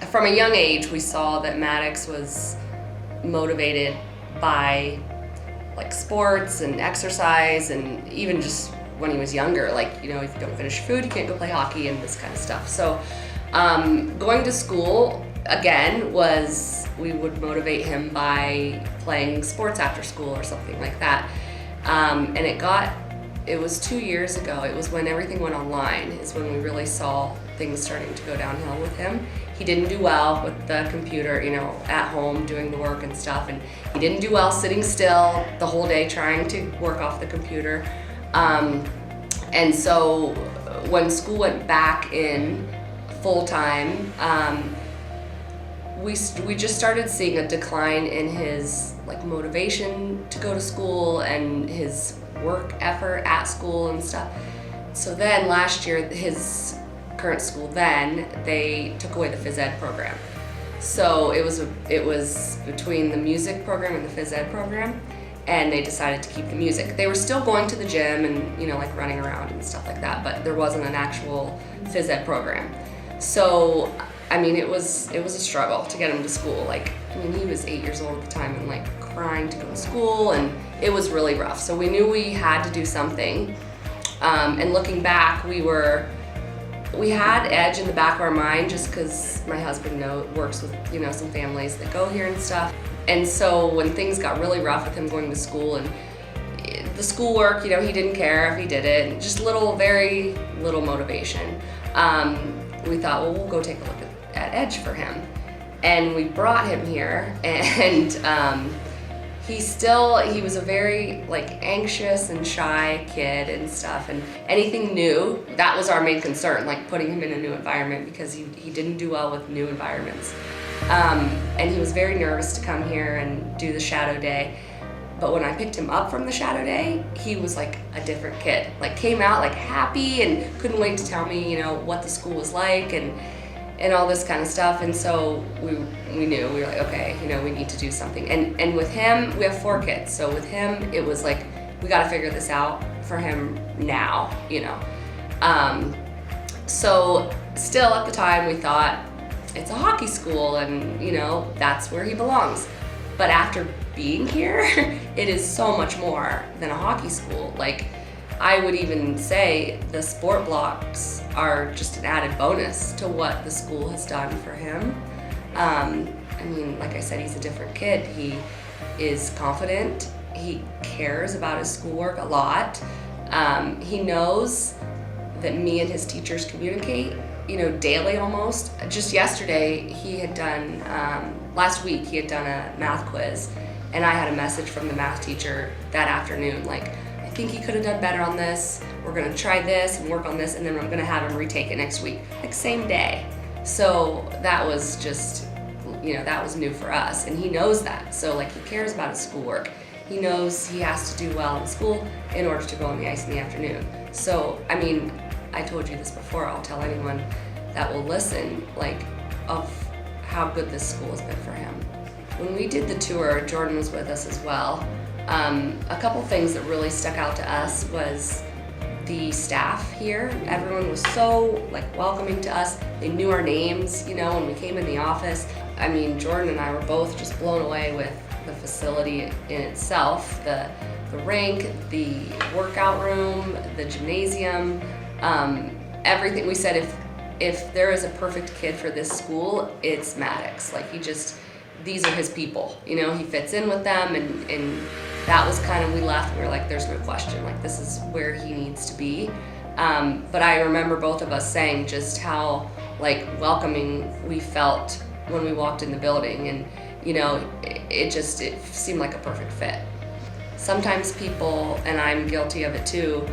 from a young age, we saw that Maddox was motivated by like sports and exercise, and even just when he was younger, like, if you don't finish food, you can't go play hockey and this kind of stuff. So going to school, again, we would motivate him by playing sports after school or something like that. And it was 2 years ago, it was when everything went online, is when we really saw things starting to go downhill with him. He didn't do well with the computer, at home doing the work and stuff, and he didn't do well sitting still the whole day trying to work off the computer. And so when school went back in full time, we just started seeing a decline in his motivation to go to school and his work effort at school and stuff. So then last year, his current school, they took away the phys ed program. So it was between the music program and the phys ed program, and they decided to keep the music. They were still going to the gym and running around and stuff like that, but there wasn't an actual phys ed program. So it was a struggle to get him to school. He was 8 years old at the time and crying to go to school, and it was really rough. So we knew we had to do something. And looking back, we had Edge in the back of our mind, just because my husband works with some families that go here and stuff. And so when things got really rough with him going to school and the schoolwork, he didn't care if he did it, and just very little motivation. We thought, well, we'll go take a look at Edge for him. And we brought him here, and he was a very anxious and shy kid and stuff, and anything new, that was our main concern, putting him in a new environment, because he didn't do well with new environments. And he was very nervous to come here and do the shadow day. But when I picked him up from the shadow day, he was a different kid. Came out happy and couldn't wait to tell me, what the school was like and all this kind of stuff. And so we knew, we were okay, we need to do something. And with him, we have 4 kids. So with him, it was we got to figure this out for him now, So still at the time, we thought it's a hockey school and, that's where he belongs. But after being here, it is so much more than a hockey school. I would even say the sport blocks are just an added bonus to what the school has done for him. Like I said, he's a different kid. He is confident. He cares about his schoolwork a lot. He knows that me and his teachers communicate, daily almost. Just yesterday, last week, he had done a math quiz, and I had a message from the math teacher that afternoon, I think he could have done better on this. We're gonna try this and work on this, and then I'm gonna have him retake it next week, same day. So that was just, that was new for us, and he knows that. So he cares about his schoolwork. He knows he has to do well in school in order to go on the ice in the afternoon. So, I told you this before, I'll tell anyone that will listen, of how good this school has been for him. When we did the tour, Jordan was with us as well. A couple things that really stuck out to us was the staff here. Everyone was so welcoming to us. They knew our names, when we came in the office. Jordan and I were both just blown away with the facility in itself, the rink, the workout room, the gymnasium, everything. We said if there is a perfect kid for this school, it's Maddox. These are his people, he fits in with them, and that was we left and we were there's no question, this is where he needs to be. But I remember both of us saying just how welcoming we felt when we walked in the building, and it seemed like a perfect fit. Sometimes people, and I'm guilty of it too,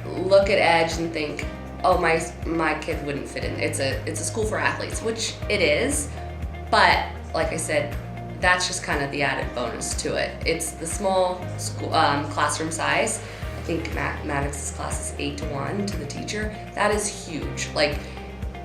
look at Edge and think, oh, my kid wouldn't fit in. It's a school for athletes, which it is, but like I said, that's just the added bonus to it. It's the small school, classroom size. I think Maddox's class is 8-to-1 to the teacher. That is huge.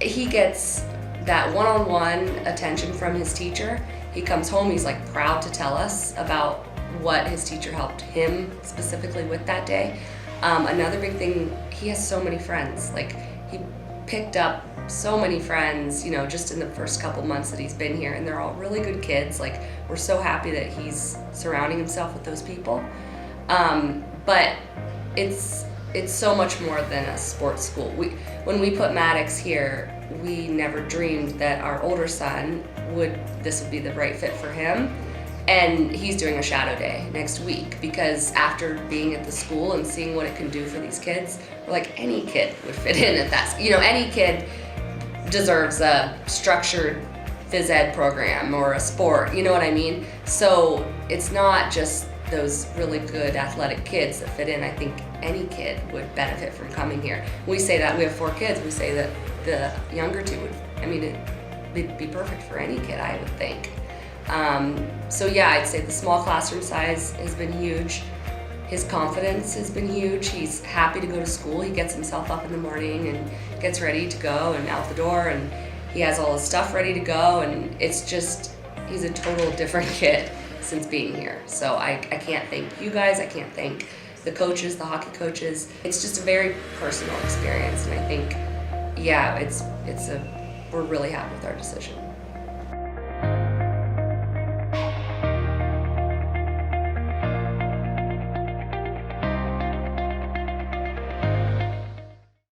He gets that one-on-one attention from his teacher. He comes home, he's proud to tell us about what his teacher helped him specifically with that day. Another big thing, he has so many friends. picked up so many friends, you know, just in the first couple months that he's been here, and they're all really good kids. Like, we're so happy that he's surrounding himself with those people. But it's so much more than a sports school. When we put Maddox here, we never dreamed that our older son this would be the right fit for him. And he's doing a shadow day next week, because after being at the school and seeing what it can do for these kids, we're like, any kid would fit in at that. You know, any kid deserves a structured phys ed program or a sport, you know what I mean? So it's not just those really good athletic kids that fit in. I think any kid would benefit from coming here. We say that, we have 4 kids, we say that the younger 2 would, I mean, it'd be perfect for any kid, I would think. So yeah, I'd say the small classroom size has been huge. His confidence has been huge. He's happy to go to school. He gets himself up in the morning and gets ready to go and out the door, and he has all his stuff ready to go, and it's just, he's a total different kid since being here. So I can't thank you guys, I can't thank the coaches, the hockey coaches. It's just a very personal experience, and I think, yeah, we're really happy with our decision.